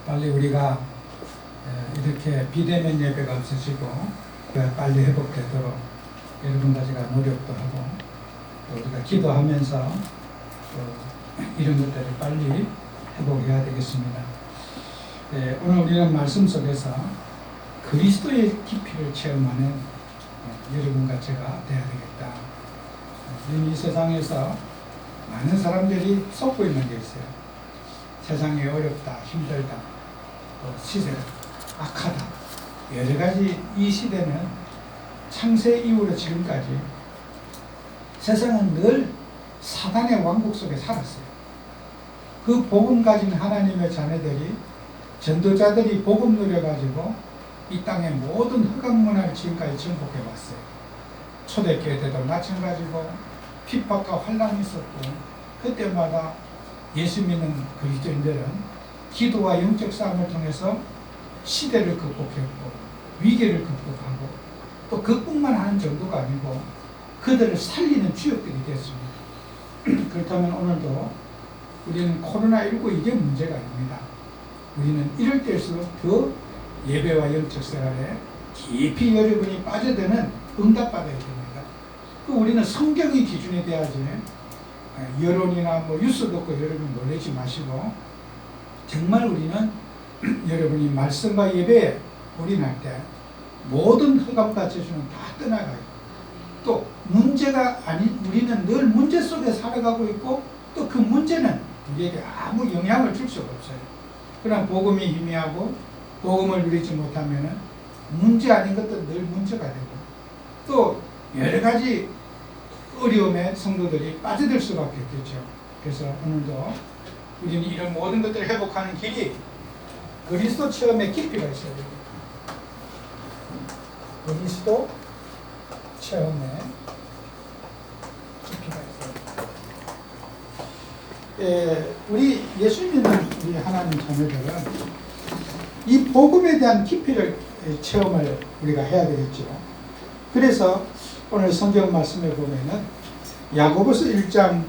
빨리 우리가 이렇게 비대면 예배가 없어지고 빨리 회복되도록 여러분과 제가 노력도 하고 또 우리가 기도하면서 또 이런 것들을 빨리 회복해야 되겠습니다. 오늘 우리는 말씀 속에서 그리스도의 깊이를 체험하는 여러분과 제가 되어야 되겠다. 이 세상에서 많은 사람들이 쏟고 있는 게 있어요. 세상이 어렵다, 힘들다, 또 시대가 악하다. 여러 가지 이 시대는 창세 이후로 지금까지 세상은 늘 사단의 왕국 속에 살았어요. 그 복음 가진 하나님의 자녀들이 전도자들이 복음 누려가지고 이 땅의 모든 흑암문화를 지금까지 정복해 왔어요. 초대교회 때도 마찬가지고 핍박과 환란이 있었고 그때마다 예수 믿는 그리스도인들은 기도와 영적 싸움을 통해서 시대를 극복했고 위기를 극복하고 또 그뿐만 하는 정도가 아니고 그들을 살리는 주역들이 됐습니다. 그렇다면 오늘도 우리는 코로나19 이게 문제가 아닙니다. 우리는 이럴 때일수록 더 예배와 영적 생활에 깊이 여러분이 빠져드는 응답받아야 됩니다. 우리는 성경이 기준이 돼야지 여론이나 뉴스 듣고 여러분 놀라지 마시고 정말 우리는 여러분이 말씀과 예배에 올인할 때 모든 흑암과 저주는 다 떠나가요. 또 문제가 아닌 우리는 늘 문제 속에 살아가고 있고 또 그 문제는 우리에게 아무 영향을 줄 수가 없어요. 그럼 복음이 희미하고 복음을 누리지 못하면 문제 아닌 것도 늘 문제가 되고 또 여러 가지 어려움에 성도들이 빠져들 수밖에 없겠죠. 그래서 오늘도 우리는 이런 모든 것들을 회복하는 길이 그리스도 체험의 깊이가 있어야 됩니다. 그리스도 체험의 깊이가 있어야 됩니다. 우리 예수 믿는 우리 하나님 자녀들은 이 복음에 대한 깊이를 체험을 우리가 해야 되겠죠. 그래서 오늘 성경 말씀에 보면은 야고보서 1장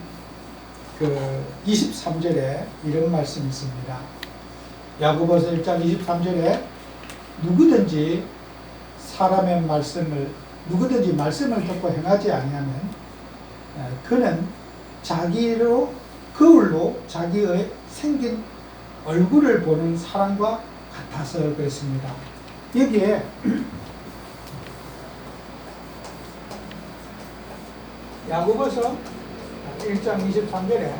23절에 이런 말씀이 있습니다. 야고보서 1장 23절에 누구든지 말씀을 듣고 행하지 아니하면 그는 거울로 자기의 생긴 얼굴을 보는 사람과 같아서 그랬습니다. 여기에 야고보서 1장 23절에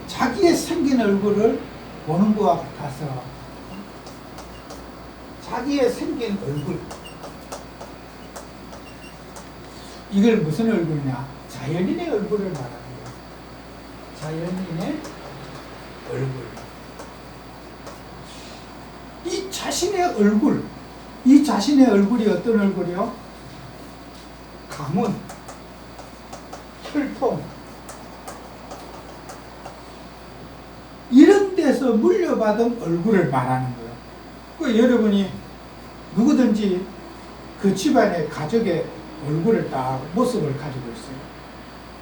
자기의 생긴 얼굴을 보는 것과 같아서 자기의 생긴 얼굴 이걸 무슨 얼굴이냐? 자연인의 얼굴을 말하는 거예요. 자연인의 얼굴. 이 자신의 얼굴이 어떤 얼굴이요? 가문, 혈통 이런 데서 물려받은 얼굴을 말하는 거예요. 그 여러분이 누구든지 그 집안의 가족의 얼굴을 딱 모습을 가지고 있어요.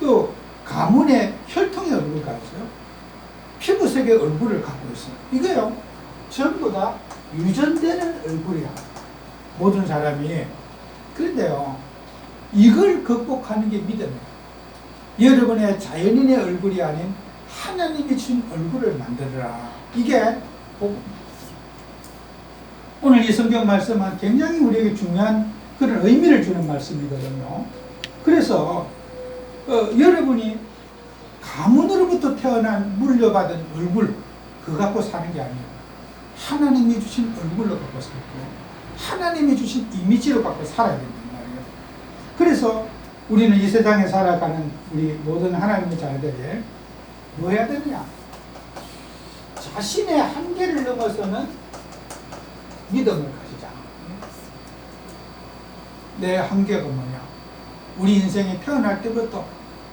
또 가문의 혈통의 얼굴을 가지고 있어요. 피부색의 얼굴을 갖고 있어요. 이거요 전부 다 유전되는 얼굴이야. 모든 사람이. 그런데요 이걸 극복하는 게 믿음이에요. 여러분의 자연인의 얼굴이 아닌 하나님이 주신 얼굴을 만들어라. 이게 오늘 이 성경 말씀은 굉장히 우리에게 중요한 그런 의미를 주는 말씀이거든요. 그래서 여러분이 가문으로부터 태어난 물려받은 얼굴 그거 갖고 사는 게 아니에요. 하나님이 주신 얼굴로 갖고 살고 하나님이 주신 이미지로 갖고 살아야 된단 말이에요. 그래서 우리는 이 세상에 살아가는 우리 모든 하나님의 자녀들이 뭐 해야 되느냐? 자신의 한계를 넘어서는 믿음을 가지자. 내 한계가 뭐냐? 우리 인생에 태어날 때부터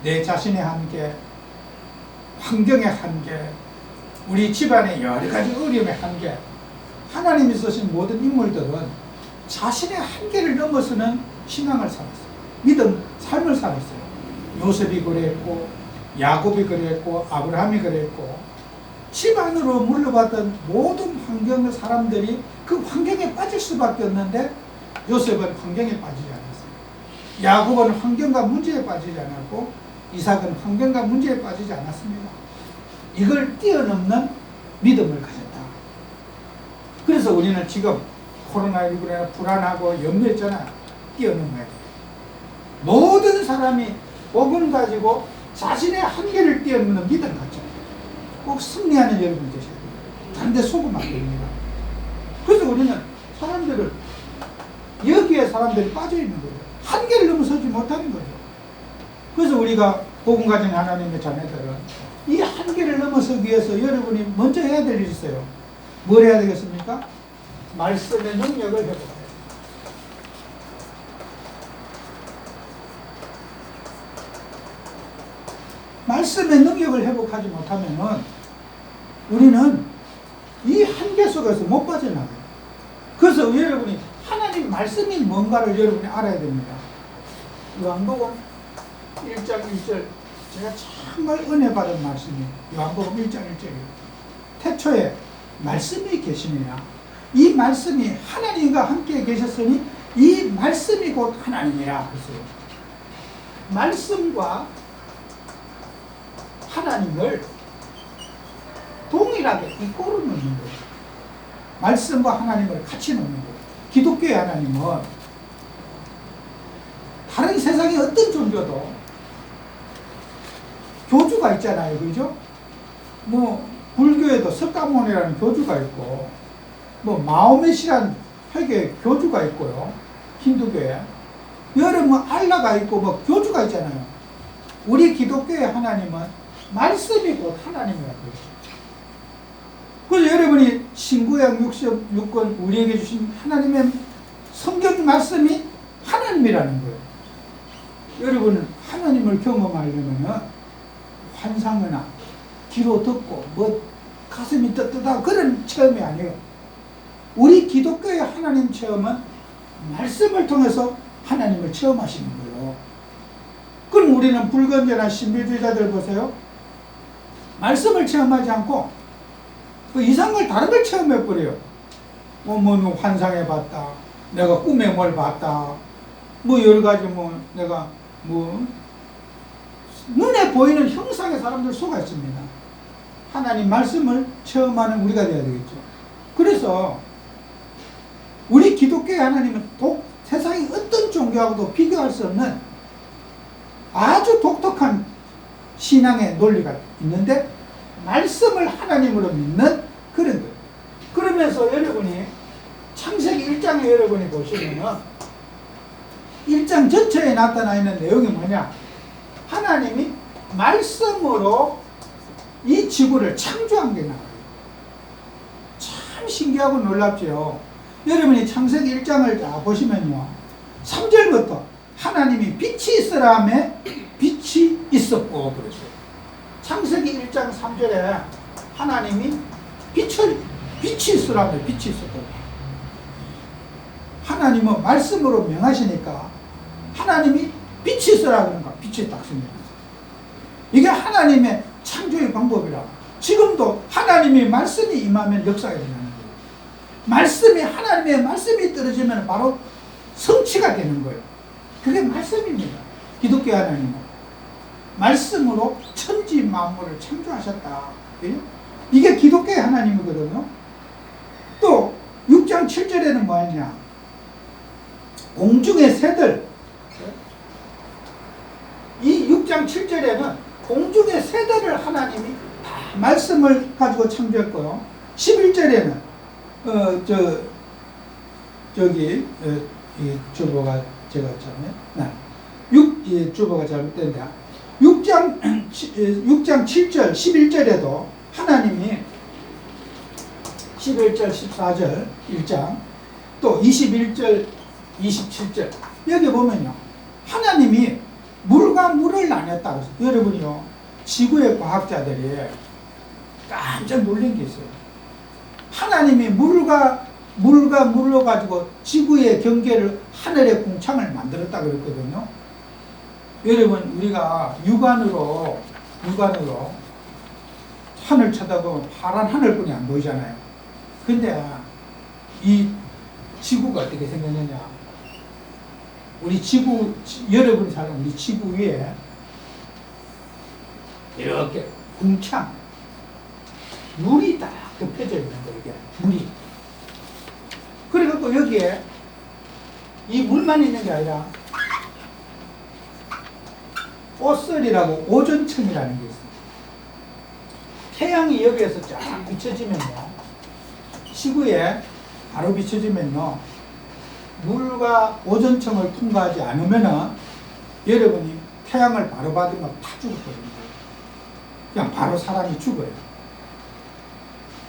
내 자신의 한계, 환경의 한계, 우리 집안의 여러 가지 어려움의 한계, 하나님이 쓰신 모든 인물들은 자신의 한계를 넘어서는 신앙을 살았어요. 믿음, 삶을 살았어요. 요셉이 그랬고 야곱이 그랬고 아브라함이 그랬고 집안으로 물려받던 모든 환경의 사람들이 그 환경에 빠질 수밖에 없는데 요셉은 환경에 빠지지 않았어요. 야곱은 환경과 문제에 빠지지 않았고 이삭은 환경과 문제에 빠지지 않았습니다. 이걸 뛰어넘는 믿음을 가졌다. 그래서 우리는 지금 코로나19로 불안하고 염려했잖아요. 뛰어넘어야 돼요. 모든 사람이 복음 가지고 자신의 한계를 뛰어넘는 믿음 갖죠. 꼭 승리하는 여러분 되셔야 돼요. 단대 속으면 안 됩니다. 그래서 우리는 사람들을 여기에 사람들이 빠져 있는 거예요. 한계를 넘어서지 못하는 거죠. 그래서 우리가 복음 가진 하나님의 자녀들은 이 한계를 넘어서기 위해서 여러분이 먼저 해야 될 일이 있어요. 뭘 해야 되겠습니까? 말씀의 능력을 회복해야 돼요. 말씀의 능력을 회복하지 못하면 우리는 이 한계 속에서 못 빠져나가요. 그래서 여러분이 하나님 말씀이 뭔가를 여러분이 알아야 됩니다. 요한복음 1장 1절, 제가 정말 은혜 받은 말씀이 요한복음 1장 1절이에요. 태초에 말씀이 계시니라. 이 말씀이 하나님과 함께 계셨으니 이 말씀이 곧 하나님이라 했어요. 말씀과 하나님을 동일하게 이꼬르 놓는 거예요. 말씀과 하나님을 같이 놓는 거예요. 기독교의 하나님은 다른 세상의 어떤 종교도 교주가 있잖아요. 그죠? 뭐 불교에도 석가모니라는 교주가 있고 뭐 마호멧이라는 회계 교주가 있고요. 힌두교에 여러 뭐 알라가 있고 뭐 교주가 있잖아요. 우리 기독교의 하나님은 말씀이 곧 하나님이라고 했죠. 그래서 여러분이 신구약 66권 우리에게 주신 하나님의 성경 말씀이 하나님이라는 거예요. 여러분은 하나님을 경험하려면 환상이나 귀로 듣고 뭐 가슴이 뜨뜻하고 그런 체험이 아니에요. 우리 기독교의 하나님 체험은 말씀을 통해서 하나님을 체험하시는 거예요. 그럼 우리는 불건전한 신비주의자들 보세요. 말씀을 체험하지 않고 그 이상한 걸 다른 걸 체험해버려요. 뭐 환상해봤다, 내가 꿈에 뭘 봤다, 뭐 여러 가지 내가 눈에 보이는 형상의 사람들 속아 있습니다. 하나님 말씀을 체험하는 우리가 되어야 되겠죠. 그래서 우리 기독교의 하나님은 세상의 어떤 종교하고도 비교할 수 없는 아주 독특한 신앙의 논리가 있는데 말씀을 하나님으로 믿는 그런 거예요. 그러면서 여러분이 창세기 1장에 여러분이 보시면은 1장 전체에 나타나 있는 내용이 뭐냐? 하나님이 말씀으로 이 지구를 창조한 게 나와요. 참 신기하고 놀랍죠. 여러분이 창세기 1장을 다 보시면요. 3절부터 하나님이 빛이 있으라 하매 빛이 있었고 그랬어요. 창세기 1장 3절에 하나님이 빛이 있으라 하매 빛이 있었고, 하나님은 말씀으로 명하시니까 하나님이 빛이 있으라 그러니까 빛이 딱 생겨요. 이게 하나님의 창조의 방법이라. 지금도 하나님의 말씀이 임하면 역사가 일어나는 거예요. 말씀이 하나님의 말씀이 떨어지면 바로 성취가 되는 거예요. 그게 말씀입니다. 기독교 하나님은 말씀으로 천지 만물을 창조하셨다. 이게 기독교의 하나님이거든요. 또 6장 7절에는 뭐였냐? 공중의 새들, 이 6장 7절에는 공중의 새들을 하나님이 다 말씀을 가지고 창조했고요. 11절에는 이 주보가 제가 주보가 잘못된다. 6장 7절 11절에도 하나님이 11절 14절 1장 또 21절 27절 여기 보면요, 하나님이 물과 물을 나눴다고 해서 여러분이요, 지구의 과학자들이 깜짝 놀란 게 있어요. 하나님이 물과 물로 가지고 지구의 경계를, 하늘의 궁창을 만들었다 그랬거든요. 여러분, 우리가 육안으로 하늘 쳐다보면 파란 하늘뿐이 안 보이잖아요. 근데 이 지구가 어떻게 생겼느냐. 우리 지구, 여러분이 사는 우리 지구 위에 이렇게 궁창, 물이 딱 덮여져 있는 거예요, 이게. 물이. 그래갖고 여기에 이 물만 있는 게 아니라 오설이라고 오존층이라는 게 있습니다. 태양이 여기에서 쫙 비춰지면요, 지구에 바로 비춰지면요, 물과 오존층을 통과하지 않으면은 여러분이 태양을 바로 받으면 다 죽어버립니다. 그냥 바로 사람이 죽어요.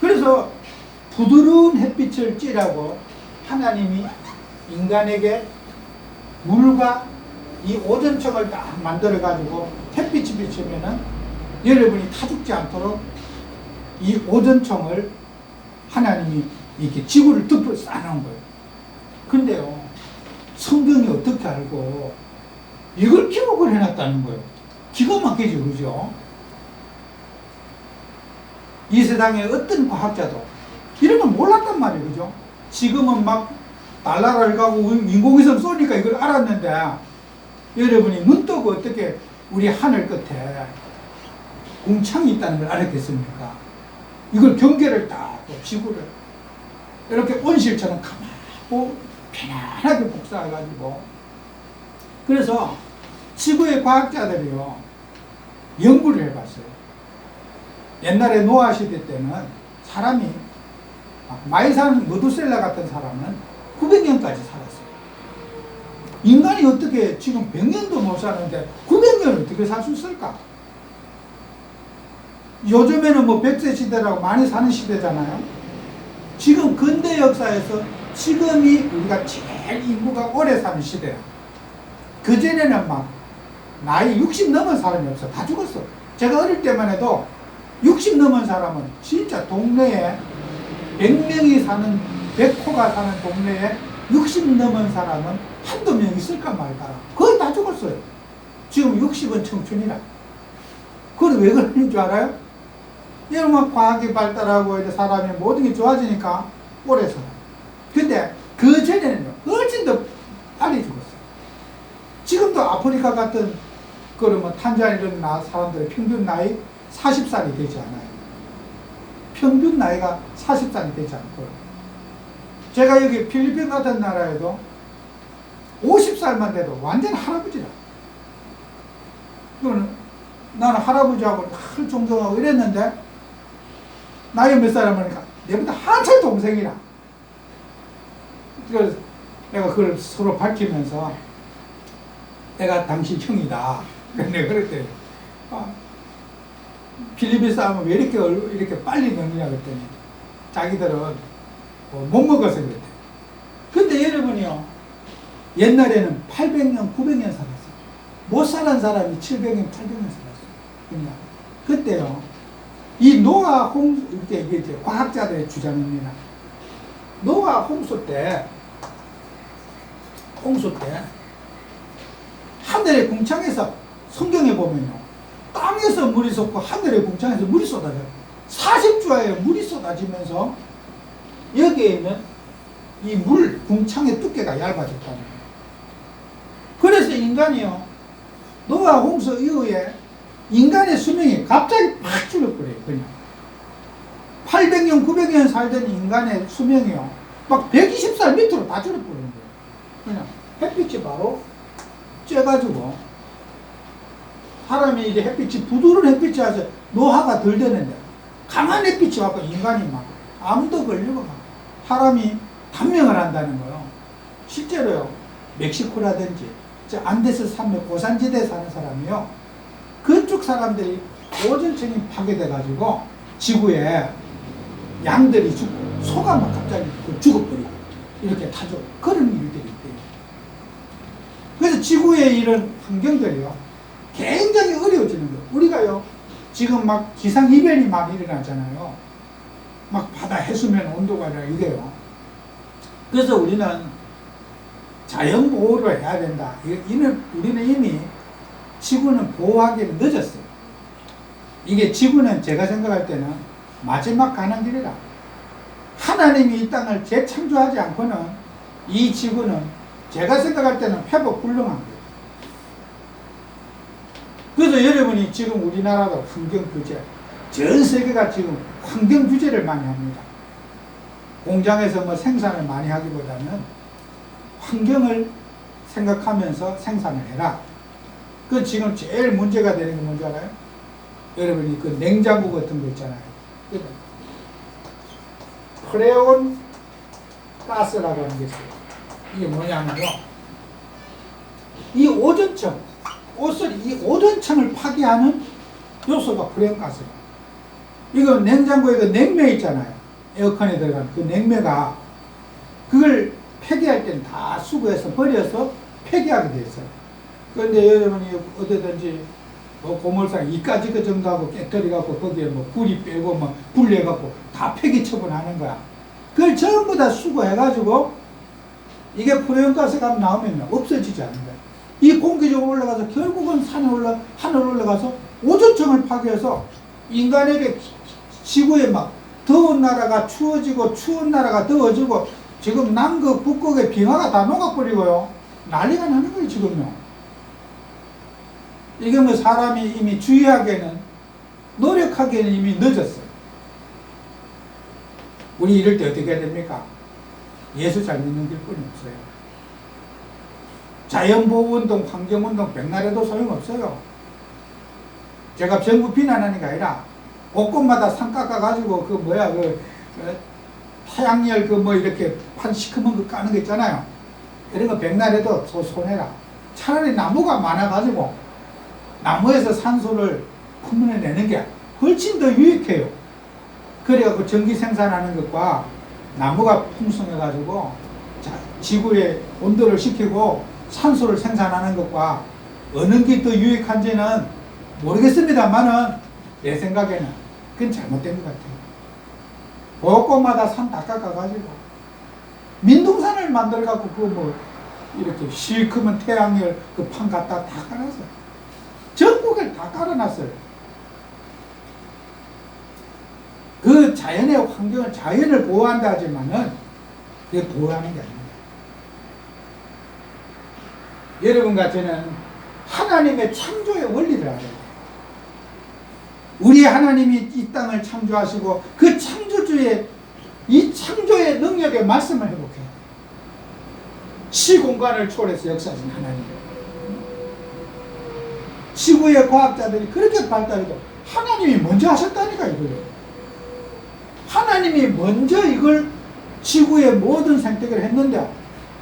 그래서 부드러운 햇빛을 찌라고 하나님이 인간에게 물과 이 오존층을 딱 만들어가지고 햇빛이 비치면은 여러분이 타 죽지 않도록 이 오존층을 하나님이 이렇게 지구를 덮어 쌓아놓은 거예요. 근데요, 성경이 어떻게 알고 이걸 기록을 해놨다는 거예요. 기가 막히죠, 그죠? 이 세상에 어떤 과학자도 이런 걸 몰랐단 말이에요, 그죠? 지금은 막 달나라를 가고 인공위성 쏘니까 이걸 알았는데, 여러분이 눈 뜨고 어떻게 우리 하늘 끝에 궁창이 있다는 걸 알았겠습니까? 이걸 경계를 딱 지구를 이렇게 온실처럼 가만히 편안하게 복사해가지고, 그래서 지구의 과학자들이요 연구를 해봤어요. 옛날에 노아 시대 때는 사람이 마이산 머두셀라 같은 사람은 900년까지 살았어요. 인간이 어떻게 지금 100년도 못 사는데 900년을 어떻게 살 수 있을까? 요즘에는 뭐 100세 시대라고 많이 사는 시대잖아요. 지금 근대 역사에서 지금이 우리가 제일 인구가 오래 사는 시대야. 그전에는 막 나이 60 넘은 사람이 없어. 다 죽었어. 제가 어릴 때만 해도 60 넘은 사람은 진짜 동네에 100명이 사는, 100호가 사는 동네에 60 넘은 사람은 한두 명 있을까 말까. 거의 다 죽었어요. 지금 60은 청춘이라. 그건 왜 그러는 줄 알아요? 이런 과학이 발달하고 이제 사람이 모든 게 좋아지니까 오래 살아. 근데 그 전에는요, 훨씬 더 빨리 죽었어요. 지금도 아프리카 같은, 그러면 탄자니아 이런 사람들의 평균 나이 40살이 되지 않아요. 평균 나이가 40살이 되지 않고요. 제가 여기 필리핀 같은 나라에도 50살만 돼도 완전 할아버지라. 나는 할아버지하고 늘 존경하고 이랬는데, 나이 몇 살 하니까 내보다 한참 동생이라. 그래서 내가 그걸 서로 밝히면서 내가 당신 형이다. 내가 그랬대요. 필리핀 사람은 왜 이렇게 빨리 늙느냐 그랬더니 자기들은 못 먹어서 그랬대. 근데 여러분이요, 옛날에는 800년, 900년 살았어요. 못 살은 사람이 700년, 800년 살았어요. 그냥 그때요, 이 노아 홍수, 이게 이제 과학자들의 주장입니다. 노아 홍수 때 하늘의 궁창에서, 성경에 보면요, 땅에서 물이 솟고 하늘의 궁창에서 물이 쏟아져요. 40주에 물이 쏟아지면서 여기에 있는 이 물 궁창의 두께가 얇아졌다는 거예요. 그래서 인간이요, 노아 홍수 이후에 인간의 수명이 갑자기 팍 줄어버려요. 그냥 800년, 900년 살던 인간의 수명이요, 막 120살 밑으로 다 줄어버리는 거예요. 그냥 햇빛이 바로 쬐가지고, 사람이 이제 햇빛이, 부드러운 햇빛이 와서 노화가 덜 되는데, 강한 햇빛이 와서 인간이 막 암도 걸리고 막 사람이 단명을 한다는 거예요. 실제로요, 멕시코라든지 저 안데스 산맥 고산지대에 사는 사람이요, 그쪽 사람들이 오존층이 파괴돼가지고 지구에 양들이 죽고 소가 막 갑자기 죽어버리고 이렇게 타죠. 그런 일들이 있대요. 그래서 지구의 이런 환경들이요, 굉장히 어려워지는 거예요. 우리가요, 지금 막 기상이변이 막 일어나잖아요. 막 바다 해수면 온도가 이래요. 그래서 우리는 자연보호를 해야 된다. 우리는 이미 지구는 보호하기는 늦었어요. 이게 지구는 제가 생각할 때는 마지막 가는 길이라. 하나님이 이 땅을 재창조하지 않고는 이 지구는 제가 생각할 때는 회복 불능한 거예요. 그래서 여러분이 지금 우리나라도 환경 규제, 전 세계가 지금 환경 규제를 많이 합니다. 공장에서 뭐 생산을 많이 하기보다는 환경을 생각하면서 생산을 해라. 그 지금 제일 문제가 되는 게 뭔지 알아요? 여러분이 그 냉장고 같은 거 있잖아요. 프레온 가스라고 하는 게 있어요. 이게 뭐냐면요, 이 오존층, 이 오존층을 파괴하는 요소가 프레온 가스예요. 이거 냉장고에 그 냉매 있잖아요. 에어컨에 들어간 그 냉매가 그걸 폐기할 때는 다 수거해서 버려서 폐기하게 돼 있어요. 그런데 여러분이 어디든지 뭐 고물상 이까지 그 정도 하고 깨뜨리 갖고 거기에 뭐 구리 빼고 뭐 분리해 갖고 다 폐기 처분하는 거야. 그걸 전부 다 수거해 가지고 이게 프레온가스가 나오면 없어지지 않는 거야. 이 공기적으로 올라가서 결국은 하늘 올라가서 오존층을 파괴해서 인간에게 지구에 막 더운 나라가 추워지고 추운 나라가 더워지고 지금 남극 북극의 빙하가 다 녹아버리고요. 난리가 나는 거예요 지금요. 이게 뭐 사람이 이미 주의하기에는, 노력하기에는 이미 늦었어요. 우리 이럴 때 어떻게 해야 됩니까? 예수 잘 믿는 길뿐이 없어요. 자연보호운동, 환경운동 백날 해도 소용없어요. 제가 정부 비난하는 게 아니라 곳곳마다 산 깎아가지고 태양열 이렇게 판 시커먼 거 까는 거 있잖아요. 이런 거 백날 해도 손해라. 차라리 나무가 많아가지고 나무에서 산소를 품어내는 게 훨씬 더 유익해요. 그래갖고 전기 생산하는 것과 나무가 풍성해가지고 지구의 온도를 식히고 산소를 생산하는 것과 어느 게 더 유익한지는 모르겠습니다만은 내 생각에는 그건 잘못된 것 같아요. 곳곳마다 산 다 깎아가지고 민둥산을 만들어갖고 이렇게 시커먼 태양열 그 판 갖다 다 깔았어요. 전국을 다 깔아놨어요. 그 자연의 환경을, 자연을 보호한다 하지만은 그게 보호하는 게 아닙니다. 여러분과 저는 하나님의 창조의 원리를 알아야 돼요. 우리 하나님이 이 땅을 창조하시고 그 창조주의, 이 창조의 능력의 말씀을 회복해야 돼요. 시공간을 초월해서 역사하신 하나님. 지구의 과학자들이 그렇게 발달해도 하나님이 먼저 하셨다니까 이거예요. 하나님이 먼저 이걸 지구의 모든 생태계를 했는데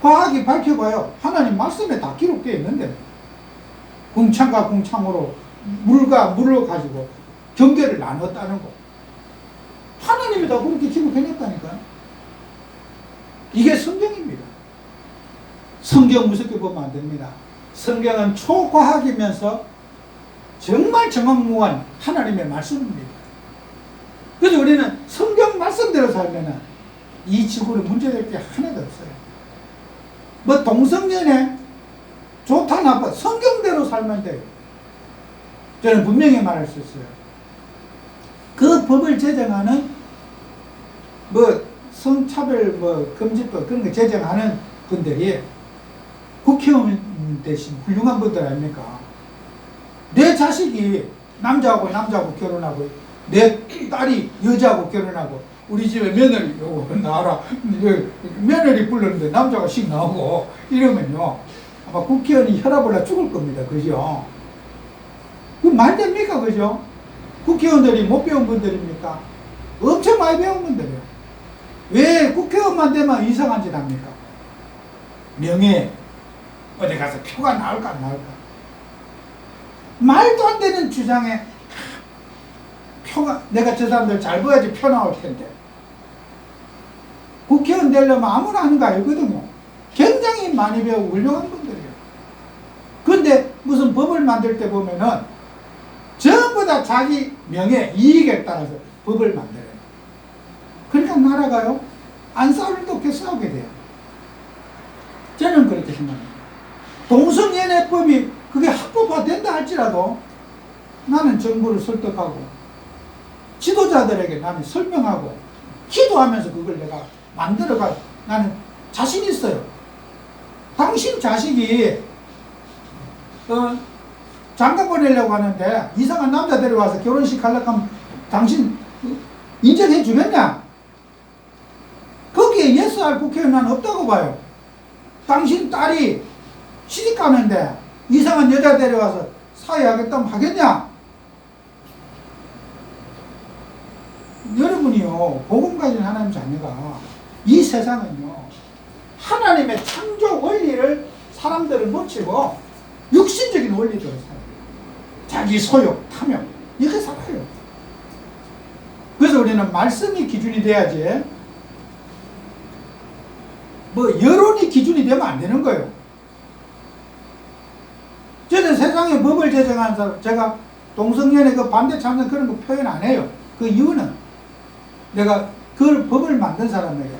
과학이 밝혀봐요. 하나님 말씀에 다 기록되어 있는데 궁창과 궁창으로 물과 물을 가지고 경계를 나눴다는 거. 하나님이 다 그렇게 기록해냈다니까요. 이게 성경입니다. 성경 무섭게 보면 안 됩니다. 성경은 초과학이면서 정말 정확무한 하나님의 말씀입니다. 그래서 우리는 성경 말씀대로 살면 이 지구는 문제될 게 하나도 없어요. 뭐 동성연애 좋다 나빠 성경대로 살면 돼요. 저는 분명히 말할 수 있어요. 그 법을 제정하는 성차별 금지법 그런 거 제정하는 분들이 국회의원 대신 훌륭한 분들 아닙니까? 내 자식이 남자하고 결혼하고 내 딸이 여자하고 결혼하고 우리 집에 며느리 나와라 며느리 불렀는데 남자가 씩 나오고 이러면요 아마 국회의원이 혈압 올라 죽을 겁니다. 그죠? 그 말 됩니까? 그죠? 국회의원들이 못 배운 분들입니까? 엄청 많이 배운 분들이에요. 왜 국회의원만 되면 이상한 짓 합니까? 명예 어디 가서 표가 나올까 안 나올까? 말도 안 되는 주장에 표가 내가 저 사람들 잘 보여야지 표 나올 텐데 국회의원 되려면 아무나 하는 거 알거든요. 굉장히 많이 배우고 훌륭한 분들이에요. 그런데 무슨 법을 만들 때 보면은 전부 다 자기 명예, 이익에 따라서 법을 만들어요. 그러니까 나라가요 안 싸울 때 없게 싸우게 돼요. 저는 그렇게 생각합니다. 동성연애법이 그게 합법화 된다 할지라도 나는 정부를 설득하고 지도자들에게 나는 설명하고 기도하면서 그걸 내가 만들어가 나는 자신 있어요. 당신 자식이 장가 보내려고 하는데 이상한 남자 데려와서 결혼식 하려고 하면 당신 인정해 주겠냐? 거기에 예스할 국회의원 난 없다고 봐요. 당신 딸이 시집 가는데 이상한 여자 데려와서 사회하겠다면 하겠냐? 여러분이요, 복음 가진 하나님 자녀가 이 세상은요, 하나님의 창조 원리를 사람들은 놓치고 육신적인 원리대로 살아요. 자기 소욕, 탐욕, 이렇게 살아요. 그래서 우리는 말씀이 기준이 돼야지, 여론이 기준이 되면 안 되는 거예요. 저는 세상에 법을 제정한 사람, 제가 동성연애 그 반대 참여 그런 거 표현 안 해요. 그 이유는 내가 그 법을 만든 사람에게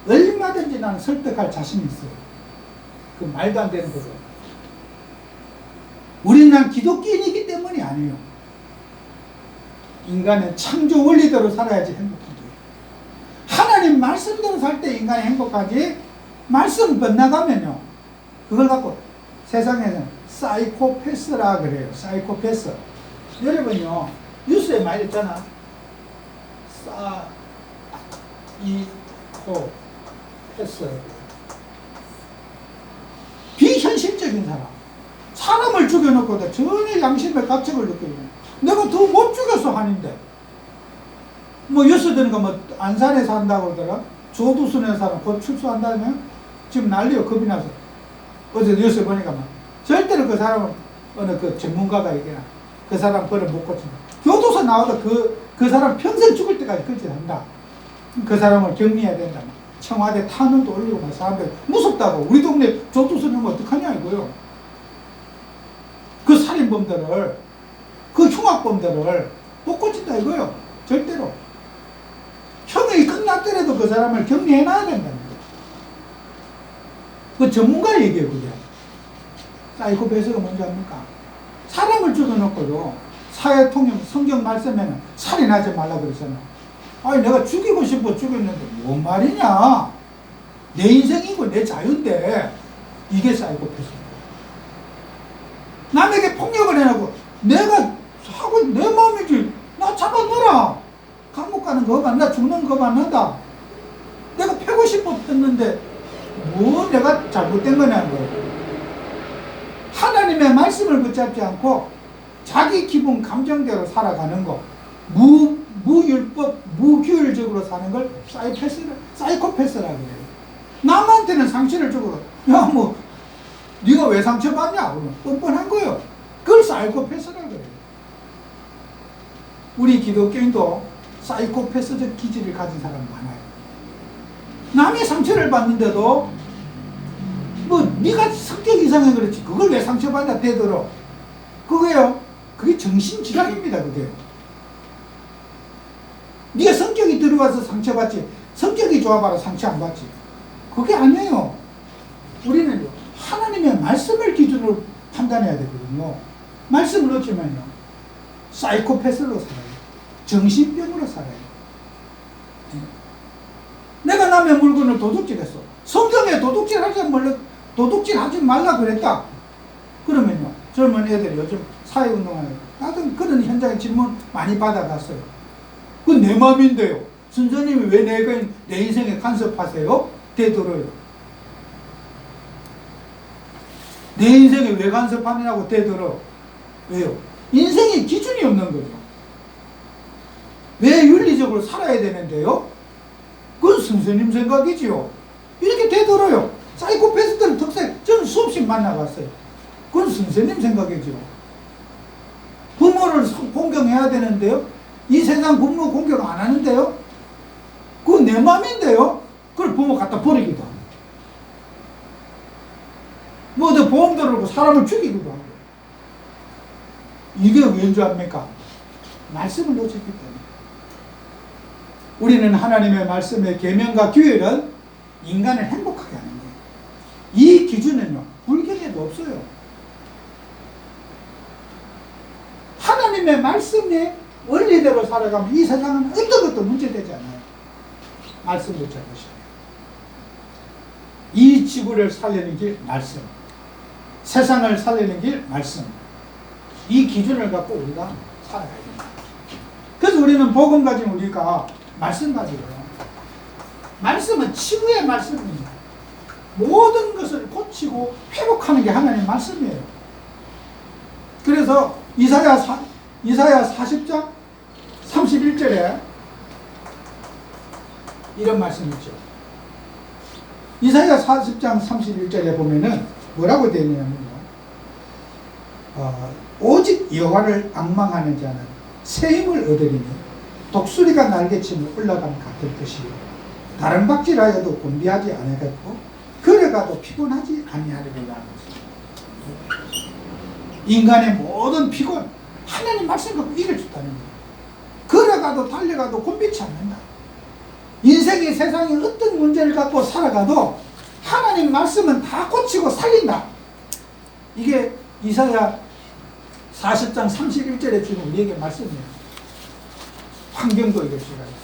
얼마든지 나는 설득할 자신이 있어요. 그 말도 안 되는 법을. 우리는 기독교인이기 때문이 아니에요. 인간은 창조 원리대로 살아야지 행복한 거예요. 하나님 말씀대로 살 때 인간이 행복하지, 말씀 빗나가면요, 그걸 갖고 세상에는 사이코패스라 그래요. 사이코패스. 여러분요, 뉴스에 많이 있잖아. 사이코패스. 비현실적인 사람. 사람을 죽여놓고도 전혀 양심의 가책을 느끼고, 내가 더 못 죽였어 하는데, 여수드니까 안산에 산다고 그러더라. 조두순에 사람 곧 출소한다면 지금 난리요. 겁이 나서. 어제 뉴스 보니까 절대로 그 사람은 어느 그 전문가가 얘기나 그 사람 벌을 못 고친다. 교도소 나와도 그 사람 평생 죽을 때까지 그렇게 한다. 그 사람을 격리해야 된다. 청와대 탄원도 올리고 사람들 무섭다고. 우리 동네 조두순이면 어떡하냐 이거요. 그 살인범들을, 그 흉악범들을 못 고친다 이거요. 절대로. 형이 끝났더라도 그 사람을 격리해놔야 된다는 거예요. 그 전문가 얘기예요, 그게. 사이코패스가 뭔지 압니까? 사람을 죽여놓고도 사회통념, 성경 말씀에는 살인하지 말라 그러잖아. 아니, 내가 죽이고 싶어 죽였는데 뭔 말이냐? 내 인생이고 내 자유인데, 이게 사이코패스입니다. 남에게 폭력을 해놓고 내가 하고 내 마음이지, 나 잡아넣어라. 감옥 가는 거 봐, 나 죽는 거 봐, 난다. 내가 패고 싶어 폈는데 뭐 내가 잘못된 거냐는 거예요. 하나님의 말씀을 붙잡지 않고 자기 기분 감정대로 살아가는 거, 무율법, 무규율적으로 사는 걸 사이코패스라고 해요. 남한테는 상처를 주고, 야 네가 왜 상처받냐? 그러면 뻔뻔한 거예요. 그걸 사이코패스라고 그래요. 우리 기독교인도 사이코패스적 기질을 가진 사람 많아요. 남의 상처를 받는데도 네가 성격 이상해 그렇지 그걸 왜 상처받냐 되더러. 그거요, 그게 정신질환입니다. 그게요. 네가 성격이 들어와서 상처받지, 성격이 좋아봐라 상처 안 받지, 그게 아니에요. 우리는 하나님의 말씀을 기준으로 판단해야 되거든요. 말씀을 놓치면요, 사이코패스로 살아요. 정신병으로 살아요. 내가 남의 물건을 도둑질했어. 성경에 도둑질 하지 말라 그랬다. 그러면요, 젊은 애들이 요즘 사회운동하는, 나도 그런 현장에 질문 많이 받아갔어요. 그건 내 마음인데요. 선생님이 왜 내 인생에 간섭하세요? 되돌아요. 내 인생에 왜 간섭하느냐고 되돌아. 왜요? 인생에 기준이 없는 거죠. 왜 윤리적으로 살아야 되는데요? 그건 선생님 생각이지요. 이렇게 되돌아요. 사이코패스들은 특색, 저는 수없이 만나봤어요. 그건 선생님 생각이지요. 부모를 공경해야 되는데요? 이 세상 부모 공경 안 하는데요? 그건 내 맘인데요? 그걸 부모 갖다 버리기도 하고. 내 보험 들어오고 사람을 죽이기도 하고. 이게 왠 줄 압니까? 말씀을 놓쳤기 때문에. 우리는 하나님의 말씀의 계명과 규율은 인간을 행복하게 하는 거예요. 이 기준은요, 불경에도 없어요. 하나님의 하나님의 말씀이 원리대로 살아가면 이 세상은 어떤 것도 문제되지 않아요. 말씀 붙잡으셔요. 이 지구를 살리는 길 말씀, 세상을 살리는 길 말씀, 이 기준을 갖고 우리가 살아가야 됩니다. 그래서 우리는 복음 가진 우리가 말씀 가지고요. 말씀은 치유의 말씀입니다. 모든 것을 고치고 회복하는 게 하나님의 말씀이에요. 그래서 이사야 40장 31절에 이런 말씀이 있죠. 이사야 40장 31절에 보면은 뭐라고 되어 있냐면요. 오직 여호와를 앙망하는 자는 새 힘을 얻으리니 독수리가 날개치며 올라감 같을 것이요 다른 박질하여도 곤비하지 아니하겠고 걸어가도 피곤하지 아니하리라. 인간의 모든 피곤 하나님 말씀 갖고 이겨줬다는 거예요. 걸어가도 달려가도 곤비치 않는다. 인생이 세상에 어떤 문제를 갖고 살아가도 하나님 말씀은 다 고치고 살린다. 이게 이사야 40장 31절에 주는 우리에게 말씀이에요. 환경도 이길 수가 있고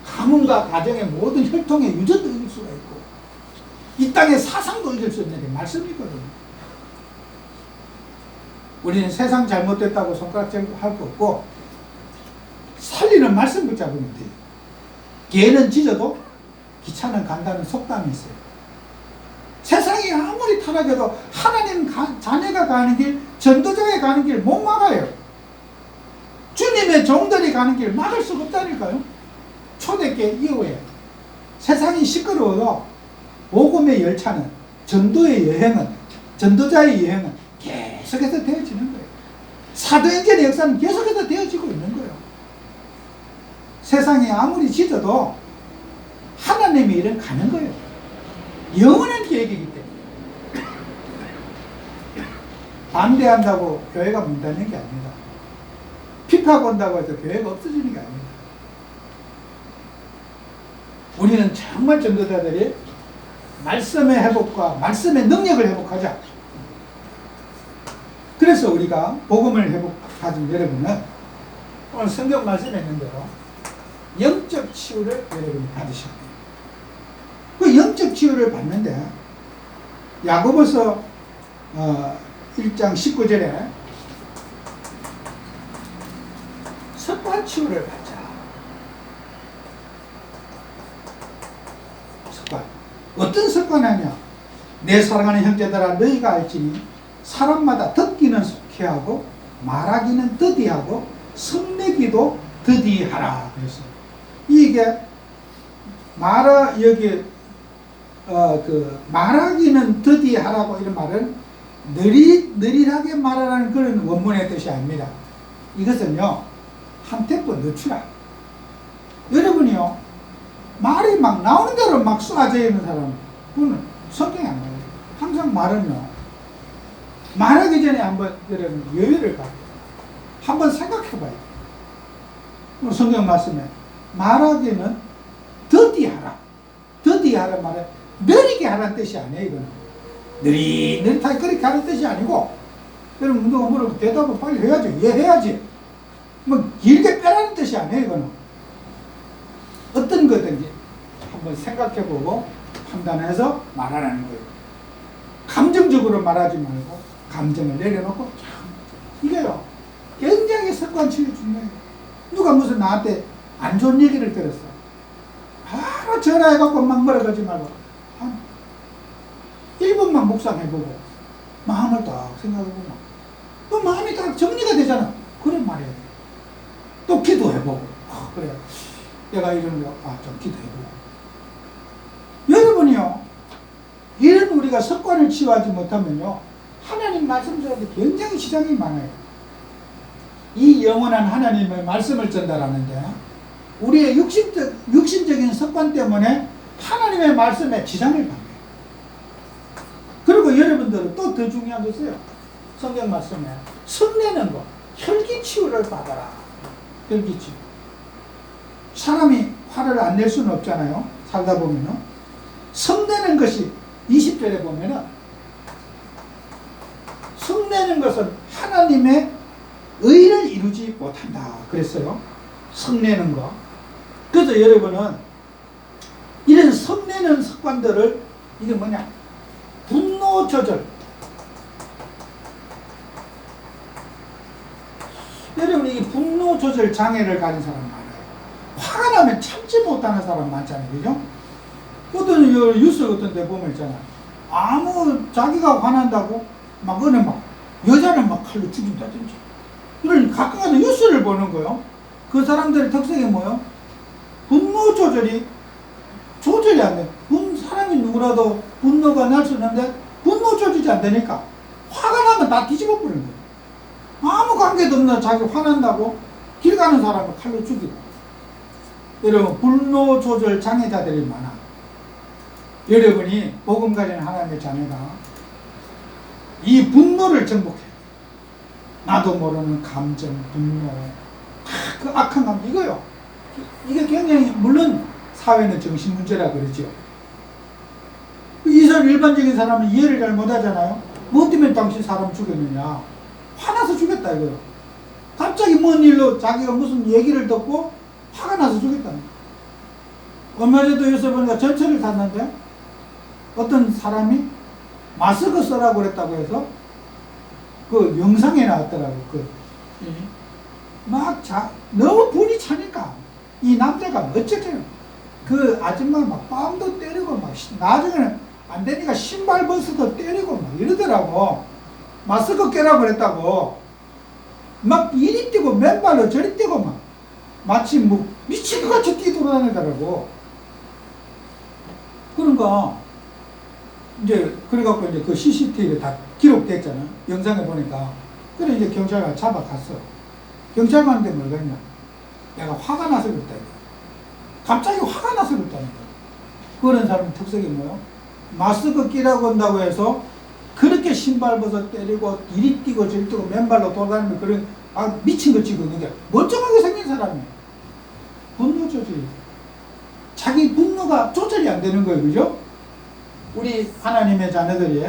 가문과 가정의 모든 혈통의 유전도 이길 수가 있고 이 땅의 사상도 이길 수 있는 게 말씀이거든요. 우리는 세상 잘못됐다고 손가락질 할 거 없고 살리는 말씀 붙잡으면 돼요. 개는 짖어도 기차는 간다는 속담이 있어요. 세상이 아무리 타락해도 하나님 자녀가 가는 길, 전도자가 가는 길 못 막아요. 주님의 종들이 가는 길 막을 수가 없다니까요. 초대교회 이후에 세상이 시끄러워도 복음의 열차는 전도의 여행은 전도자의 여행은 계속해서 되어지는 거예요. 사도행전의 역사는 계속해서 되어지고 있는 거예요. 세상이 아무리 짖어도 하나님의 일은 가는 거예요. 영원한 계획이기 때문에. 반대한다고 교회가 문 닫는 게 아닙니다. 피파가 온다고 해서 교회가 없어지는 게 아닙니다. 우리는 정말 전도자들이 말씀의 회복과 말씀의 능력을 회복하자. 그래서 우리가 복음을 가진 여러분은 오늘 성경 말씀에 있는 대로 영적 치유를 여러분이 받으셔야 돼요. 그 영적 치유를 받는데 야고보서 1장 19절에 습관 치유를 받자. 습관. 어떤 습관이냐? 내 사랑하는 형제들아 너희가 알지니 사람마다 듣기는 속히하고 말하기는 더디하고 성내기도 더디하라. 그래서 이게 여기 말하기는 더디하라고 이런 말은 느리하게 말하라는 그런 원문의 뜻이 아닙니다. 이것은요 한 템포 늦추라. 여러분이요 말이 막 나오는 대로 막 쏟아져 있는 사람 그거는 성경이 안 나와요. 항상 말은요 말하기 전에 한번 여러분 여유를 갖고 한번 생각해봐요. 성경 말씀에 말하기는 더디하라. 더디하라 말은 느리게 하라는 뜻이 아니에요. 이거는 느릿하게 그렇게 하는 뜻이 아니고 여러분 누가 물어보면 대답을 빨리 해야지. 이해해야지. 뭐 길게 빼라는 뜻이 아니에요. 이거는 어떤 거든지 한번 생각해보고 판단해서 말하라는 거예요. 감정적으로 말하지 말고 감정을 내려놓고 이게요 굉장히 습관 치유 중요해요. 누가 무슨 나한테 안 좋은 얘기를 들었어. 바로 전화해갖고 막 뭐라고 하지 말고 한 1분만 묵상해보고 마음을 딱 생각해보고 또 마음이 딱 정리가 되잖아. 그래 말이야. 또 기도해보고 그래 내가 이런 거 좀 기도해보고. 여러분이요 이런 우리가 습관을 치유하지 못하면요 하나님 말씀 전하는데 굉장히 지장이 많아요. 이 영원한 하나님의 말씀을 전달하는데 우리의 육신적인 습관 때문에 하나님의 말씀에 지장을 받아요. 그리고 여러분들은 또 더 중요한 거 있어요. 성경 말씀에 성내는 거 혈기치유를 받아라. 혈기치유. 사람이 화를 안 낼 수는 없잖아요. 살다 보면은 성내는 것이 20절에 보면은 성내는 것은 하나님의 의를 이루지 못한다 그랬어요. 성내는 거. 그래서 여러분은 이런 성내는 습관들을, 이게 뭐냐, 분노 조절. 여러분, 이 분노 조절 장애를 가진 사람 많아요. 화가 나면 참지 못하는 사람 많잖아요. 그죠? 어떤 뉴스 같은 데 보면 있잖아요. 아무 자기가 화난다고 막 어느 막 여자를 막 칼로 죽인다든지, 이런 가끔 가다 뉴스를 보는 거예요. 그 사람들의 특성이 뭐예요? 분노 조절이 안 돼. 사람이 누구라도 분노가 날 수 있는데 분노 조절이 안 되니까 화가 나면 다 뒤집어 버리는 거예요. 아무 관계도 없는 자기 화난다고 길 가는 사람을 칼로 죽이고. 여러분, 분노 조절 장애자들이 많아. 여러분이 복음 가진 하나님의 자녀가 이 분노를 정복해. 나도 모르는 감정, 분노, 그 악한 감정, 이거요. 이게 굉장히, 물론 사회는 정신문제라 그러죠. 이 사람, 일반적인 사람은 이해를 잘 못하잖아요. 뭐 때문에 당신 사람 죽였느냐. 화나서 죽였다 이거요. 갑자기 뭔 일로 자기가 무슨 얘기를 듣고 화가 나서 죽였다는 거예요. 얼마 전에도 요새 보니까 전철을 탔는데 어떤 사람이 마스크 쓰라고 그랬다고 해서 그 영상에 나왔더라고. 너무 불이 차니까 이 남자가 어쨌든 그 아줌마 막 뺨도 때리고 막 나중에는 안 되니까 신발 벗어도 때리고 막 이러더라고. 마스크 깨라고 그랬다고. 막 이리 뛰고 맨발로 저리 뛰고 막 마치 뭐 미친 것 같이 뛰돌아다니더라고. 그러니까 이제 그래갖고 이제 그 CCTV에 다 기록됐잖아. 영상에 보니까. 그래 이제 경찰관 잡아갔어. 경찰관한테 뭘 그랬냐? 내가 화가 나서 그랬다. 갑자기 화가 나서 그랬다니까. 그런 사람 특성이 뭐예요? 마스크 끼라고 한다고 해서 그렇게 신발 벗어 때리고 이리 뛰고 저리 뛰고 맨발로 돌아다니면 그런 미친 거 치고 있는 게 멀쩡하게 생긴 사람이에요. 분노 조절이. 자기 분노가 조절이 안 되는 거예요. 그죠? 우리 하나님의 자녀들이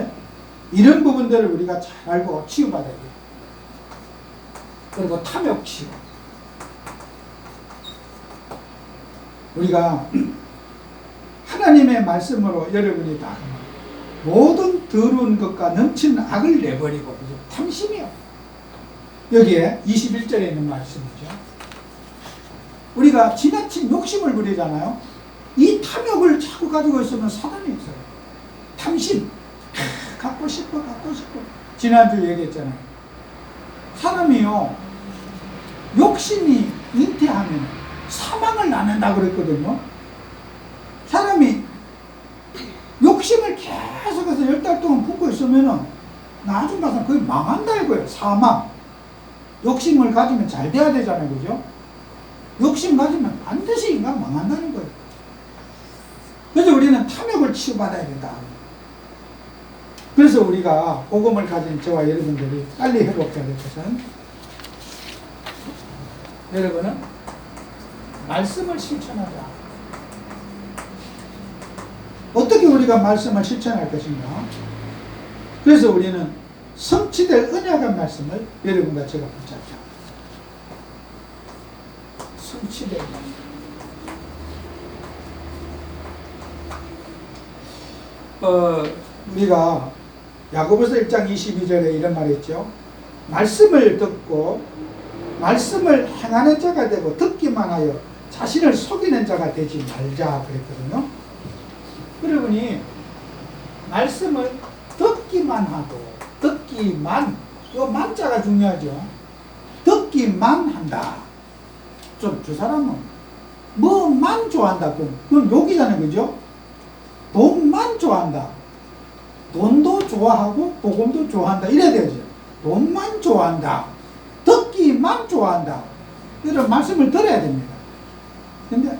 이런 부분들을 우리가 잘 알고 치유받아야 돼요. 그리고 탐욕 치유. 우리가 하나님의 말씀으로 여러분이 다 모든 더러운 것과 넘치는 악을 내버리고, 탐심이요. 여기에 21절에 있는 말씀이죠. 우리가 지나친 욕심을 부리잖아요. 이 탐욕을 자꾸 가지고 있으면 사단이 있어요. 탐심. 갖고 싶어. 지난주 얘기했잖아요. 사람이요, 욕심이 잉태하면 사망을 낳는다고 그랬거든요. 사람이 욕심을 계속해서 10달 동안 품고 있으면은 나중 가서 거의 망한다 이거예요. 사망. 욕심을 가지면 잘 돼야 되잖아요. 그죠? 욕심 가지면 반드시 인간 망한다는 거예요. 그래서 우리는 탐욕을 치유받아야 된다. 그래서 우리가 복음을 가진 저와 여러분들이 빨리 회복해야 될 것은, 여러분은 말씀을 실천하자. 어떻게 우리가 말씀을 실천할 것인가? 그래서 우리는 성취될 언약의 말씀을 여러분과 제가 붙잡자. 성취될 언약. 우리가 야고보서 1장 22절에 이런 말이 있죠. 말씀을 듣고 말씀을 행하는 자가 되고 듣기만 하여 자신을 속이는 자가 되지 말자 그랬거든요. 여러분이 말씀을 듣기만 하고, 듣기만, 이 만자가 중요하죠. 듣기만 한다. 좀 저 사람은 뭐만 좋아한다. 그건 욕이잖아요. 그죠? 돈만 좋아한다. 돈도 좋아하고 복음도 좋아한다. 이래야 되죠. 돈만 좋아한다. 듣기만 좋아한다. 이런 말씀을 들어야 됩니다. 근데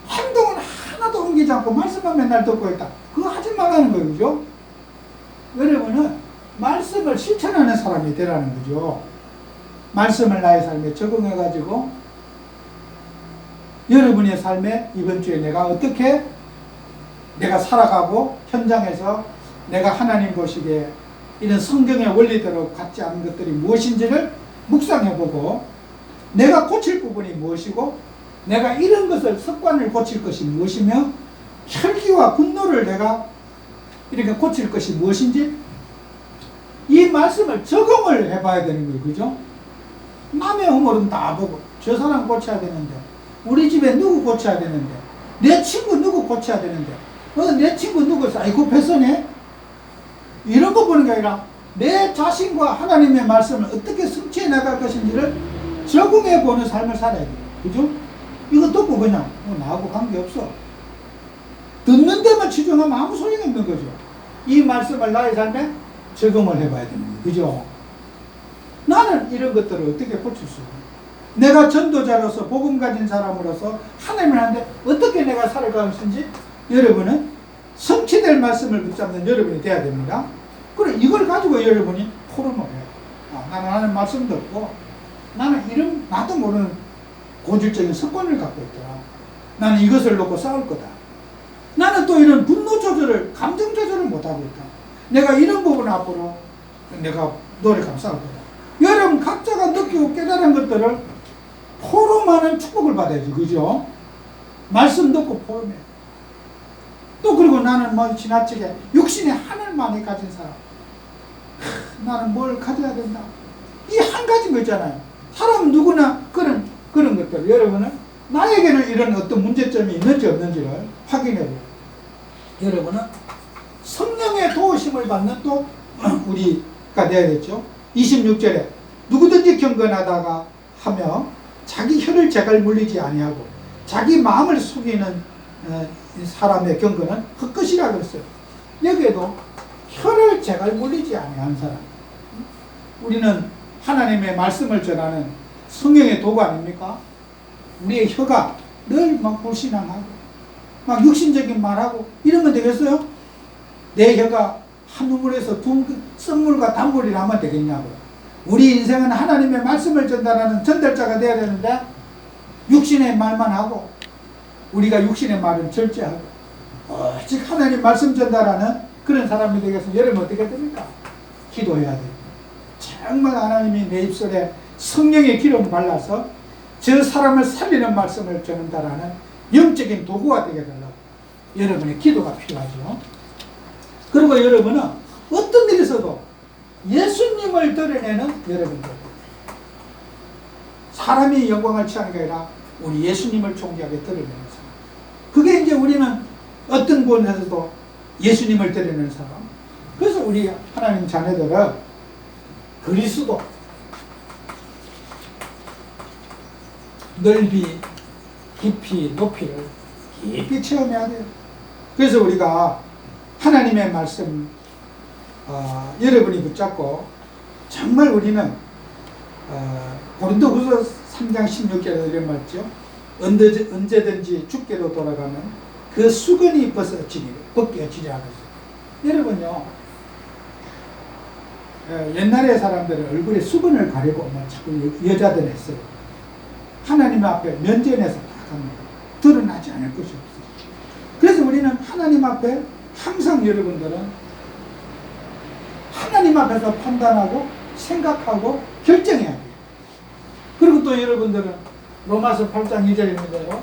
행동은 하나도 옮기지 않고 말씀만 맨날 듣고 있다. 그거 하지 말라는 거예요. 그죠? 여러분은 말씀을 실천하는 사람이 되라는 거죠. 말씀을 나의 삶에 적응해가지고 여러분의 삶에 이번 주에 내가 어떻게 내가 살아가고 현장에서 내가 하나님 보시기에 이런 성경의 원리대로 갖지 않은 것들이 무엇인지를 묵상해보고 내가 고칠 부분이 무엇이고 내가 이런 것을 습관을 고칠 것이 무엇이며 혈기와 분노를 내가 이렇게 고칠 것이 무엇인지 이 말씀을 적용을 해봐야 되는 거예요. 그죠? 남의 허물은 다 보고 저 사람 고쳐야 되는데 우리 집에 누구 고쳐야 되는데 내 친구 누구 고쳐야 되는데 내 친구 누구 사이코패스네? 이런 거 보는 게 아니라 내 자신과 하나님의 말씀을 어떻게 성취해 나갈 것인지를 적응해 보는 삶을 살아야 돼요. 그죠? 이거 듣고 그냥 나하고 관계없어. 듣는 데만 치중하면 아무 소용이 없는 거죠. 이 말씀을 나의 삶에 적용을 해봐야 되는 거예요. 그죠? 나는 이런 것들을 어떻게 고칠 수 있어요? 내가 전도자로서 복음 가진 사람으로서 하나님한테 어떻게 내가 살아갈 것인지 여러분은 성취될 말씀을 붙잡는 여러분이 돼야 됩니다. 그래 이걸 가지고 여러분이 토론을 해요. 나는 하나님 말씀 듣고 나는 이런 나도 모르는 고질적인 습관을 갖고 있더라. 나는 이것을 놓고 싸울 거다. 나는 또 이런 분노 조절을 감정 조절을 못하고 있다. 내가 이런 부분 앞으로 내가 노력하면 싸울 거다. 여러분 각자가 느끼고 깨달은 것들을 포럼하는 축복을 받아야지. 그죠? 말씀 듣고 포럼해. 또 그리고 나는 뭐 지나치게 육신의 하늘만이 가진 사람. 나는 뭘 가져야 된다. 이 한 가지 거 있잖아요. 사람 누구나 그런 것들. 여러분은 나에게는 이런 어떤 문제점이 있는지 없는지를 확인해보고 여러분은 성령의 도우심을 받는 또 우리가 되어야겠죠. 26절에 누구든지 경건하다가 하며 자기 혀를 제갈 물리지 아니하고 자기 마음을 속이는 사람의 경건은 헛것이라 그랬어요. 여기에도 혀를 제갈 물리지 아니한 사람. 우리는 하나님의 말씀을 전하는 성령의 도구 아닙니까? 우리의 혀가 늘 막 불신앙하고 막 육신적인 말하고 이러면 되겠어요? 내 혀가 한 우물에서 썩물과 단물이라면 되겠냐고요. 우리 인생은 하나님의 말씀을 전달하는 전달자가 되어야 되는데 육신의 말만 하고 우리가 육신의 말은 절제하고 오직 하나님 말씀 전달하는 그런 사람이 되겠으면 여러분 어떻게 됩니까? 기도해야 돼요. 정말 하나님이 내 입술에 성령의 기름 발라서 저 사람을 살리는 말씀을 전한다라는 영적인 도구가 되게 되려고 여러분의 기도가 필요하죠. 그리고 여러분은 어떤 일이 있어도 예수님을 드러내는 여러분들. 사람이 영광을 취하는 게 아니라 우리 예수님을 존귀하게 드러내는 사람. 그게 이제 우리는 어떤 곳에서도 예수님을 드러내는 사람. 그래서 우리 하나님 자녀들은 그리스도 넓이, 깊이, 높이를 깊이 체험해야 돼요. 그래서 우리가 하나님의 말씀 여러분이 붙잡고 정말 우리는 고린도후서 3장 16절에 이런 말이죠. 언제든지 주께로 돌아가는 그 수건이 벗겨지지 않았어요. 여러분요, 옛날에 사람들은 얼굴에 수건을 가리고 자꾸 여자들 했어요. 하나님 앞에 면전에서 다 갑니다. 드러나지 않을 것이 없어요. 그래서 우리는 하나님 앞에 항상 여러분들은 하나님 앞에서 판단하고 생각하고 결정해야 돼요. 그리고 또 여러분들은 로마서 8장 2절에 있는 대로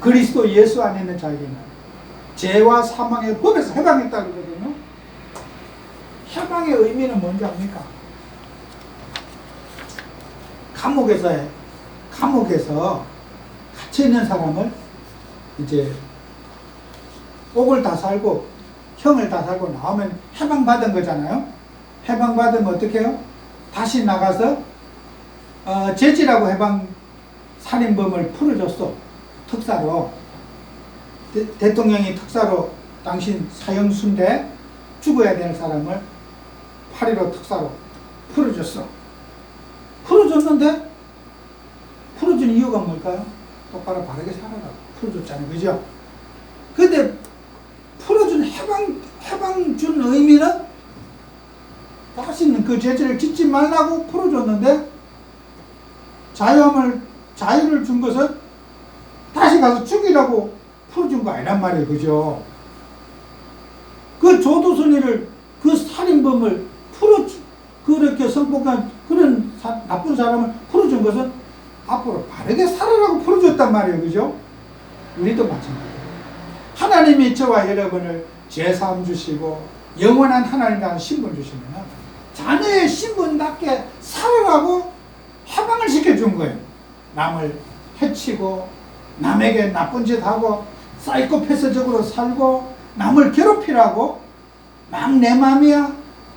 그리스도 예수 안에 있는 자에게는 죄와 사망의 법에서 해방했다 그러거든요. 해방의 의미는 뭔지 압니까? 감옥에서 갇혀있는 사람을 이제 옥을 다 살고 형을 다 살고 나오면 해방받은 거잖아요. 해방받으면 어떻게 해요? 다시 나가서 죄지라고 해방 살인범을 풀어줬어. 특사로 대통령이 특사로 당신 사형수인데 죽어야 되는 사람을 8.15 특사로 풀어줬어. 풀어줬는데 풀어준 이유가 뭘까요? 똑바로 바르게 살아라고 풀어줬잖아요. 그죠? 근데 풀어준 해방 준 의미는 다시는 그 죄를 짓지 말라고 풀어줬는데 자유를 준 것은 다시 가서 죽이라고 풀어준 거 아니란 말이에요. 그죠? 그 조두순이를 그 살인범을 그렇게 성폭한 그런 나쁜 사람을 풀어준 것은 앞으로 바르게 살아라고 풀어줬단 말이에요. 그죠? 우리도 마찬가지예요. 하나님이 저와 여러분을 죄사함 주시고 영원한 하나님에 대한 신분 주시면 자녀의 신분답게 살아라고 해방을 시켜준 거예요. 남을 해치고 남에게 나쁜 짓 하고 사이코패스적으로 살고 남을 괴롭히라고 막 내 맘이야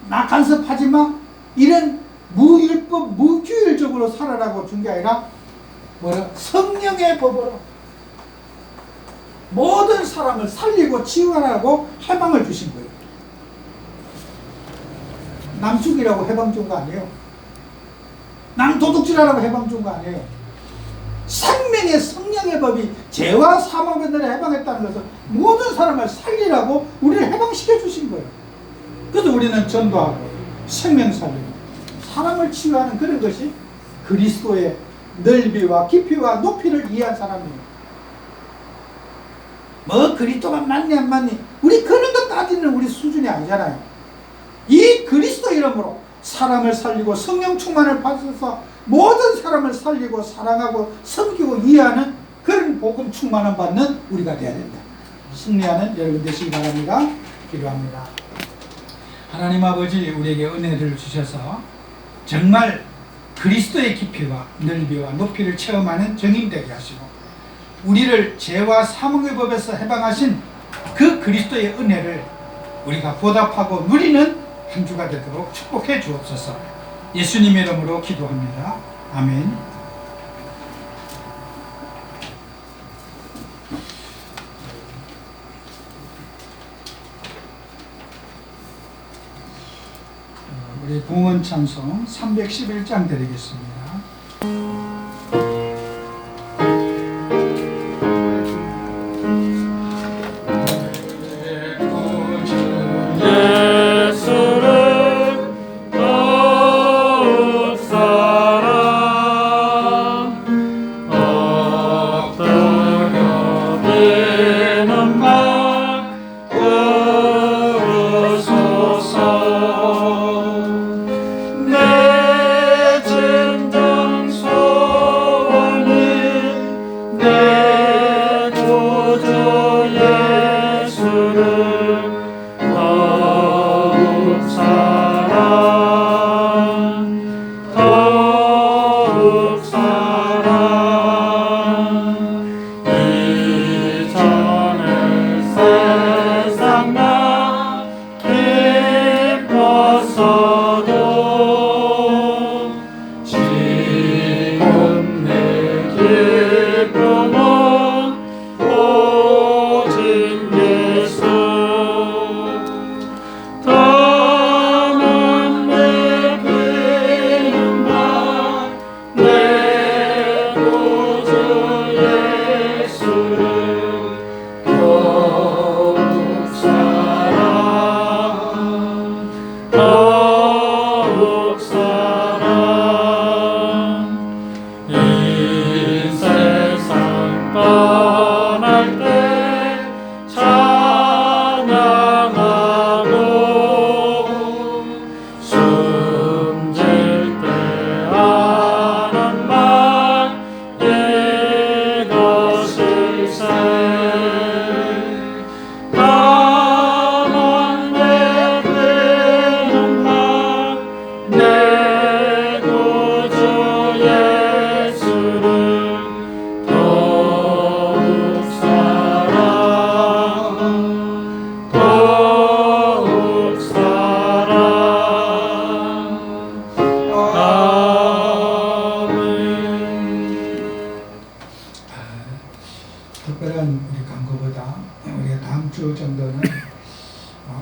나 간섭하지 마 이런 무율법 무규율적으로 살아라고 준 게 아니라 뭐라 성령의 법으로 모든 사람을 살리고 치유하라고 해방을 주신 거예요. 남 죽이라고 해방 준 거 아니에요. 남 도둑질하라고 해방 준 거 아니에요. 생명의 성령의 법이 죄와 사망의 날에 해방했다는 것은 모든 사람을 살리라고 우리를 해방시켜 주신 거예요. 그래서 우리는 전도하고 생명 살리고 사람을 치유하는 그런 것이 그리스도의 넓이와 깊이와 높이를 이해한 사람이에요. 뭐 그리스도가 맞니 안 맞니 우리 그런 거 따지는 우리 수준이 아니잖아요. 이 그리스도 이름으로 사람을 살리고 성령 충만을 받아서 모든 사람을 살리고 사랑하고 섬기고 이해하는 그런 복음 충만을 받는 우리가 되어야 된다. 승리하는 여러분 되시기 바랍니다. 기도합니다. 하나님 아버지 우리에게 은혜를 주셔서 정말 그리스도의 깊이와 넓이와 높이를 체험하는 증인 되게 하시고 우리를 죄와 사망의 법에서 해방하신 그 그리스도의 은혜를 우리가 보답하고 누리는 한 주가 되도록 축복해 주옵소서. 예수님 이름으로 기도합니다. 아멘. 우리 봉헌 찬송 311장 드리겠습니다.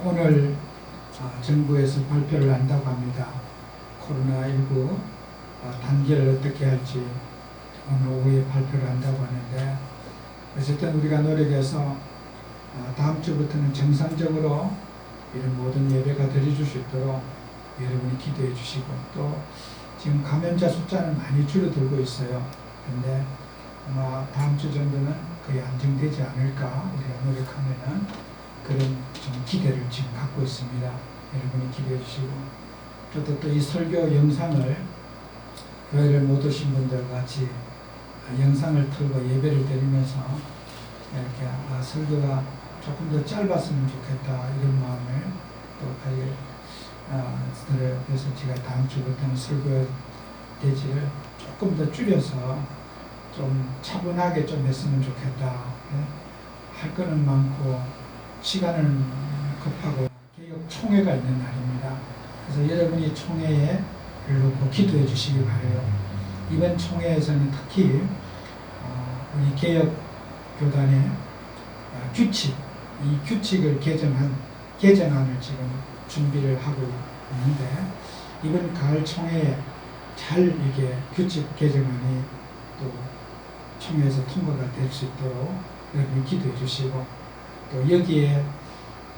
오늘 정부에서 발표를 한다고 합니다. 코로나19 단계를 어떻게 할지 오늘 오후에 발표를 한다고 하는데 어쨌든 우리가 노력해서 다음 주부터는 정상적으로 이런 모든 예배가 드려질 수 있도록 여러분이 기도해 주시고 또 지금 감염자 숫자는 많이 줄어들고 있어요. 그런데 아마 다음 주 정도는 거의 안정되지 않을까 우리가 노력하면은 그런 좀 기대를 지금 갖고 있습니다. 여러분이 기대해 주시고 또 이 설교 영상을 교회를 못 오신 분들 같이 영상을 틀고 예배를 드리면서 이렇게 설교가 조금 더 짧았으면 좋겠다 이런 마음을 또 가지게 들어요. 그래서 제가 다음 주부터는 설교 대지를 조금 더 줄여서 좀 차분하게 좀 했으면 좋겠다. 할 거는 많고 시간은 급하고 개혁 총회가 있는 날입니다. 그래서 여러분이 총회에 놓고 기도해 주시기 바라요. 이번 총회에서는 특히 우리 개혁 교단의 규칙, 이 규칙을 개정안을 지금 준비를 하고 있는데 이번 가을 총회에 잘 이게 규칙 개정안이 또 총회에서 통과가 될 수 있도록 여러분이 기도해 주시고 또 여기에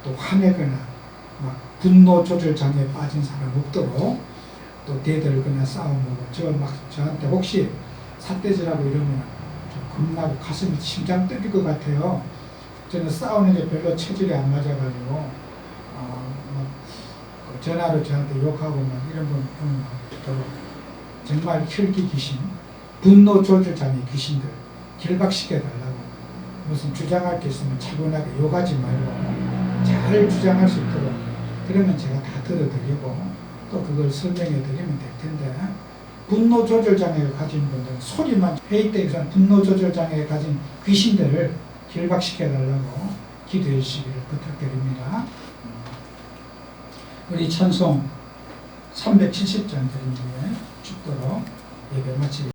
또 화내거나 막 분노 조절 장애에 빠진 사람 없도록 또 대들거나 싸움하고 저한테 혹시 삿대질하고 이러면 좀 겁나고 가슴이 심장 떨릴 것 같아요. 저는 싸우는 게 별로 체질이 안 맞아가지고 막 전화로 저한테 욕하고 막 이런 분 정말 혈기 귀신, 분노 조절 장애 귀신들 결박시켜 달라고 무슨 주장할 게 있으면 차분하게 욕하지 말고 잘 주장할 수 있도록 그러면 제가 다 들어드리고 또 그걸 설명해 드리면 될 텐데 분노 조절 장애를 가진 분들 소리만 회의 때에서 분노 조절 장애를 가진 귀신들을 결박시켜 달라고 기도해 주시기를 부탁드립니다. 우리 찬송 370장 드린 뒤에 죽도록 예배 마치겠습니다.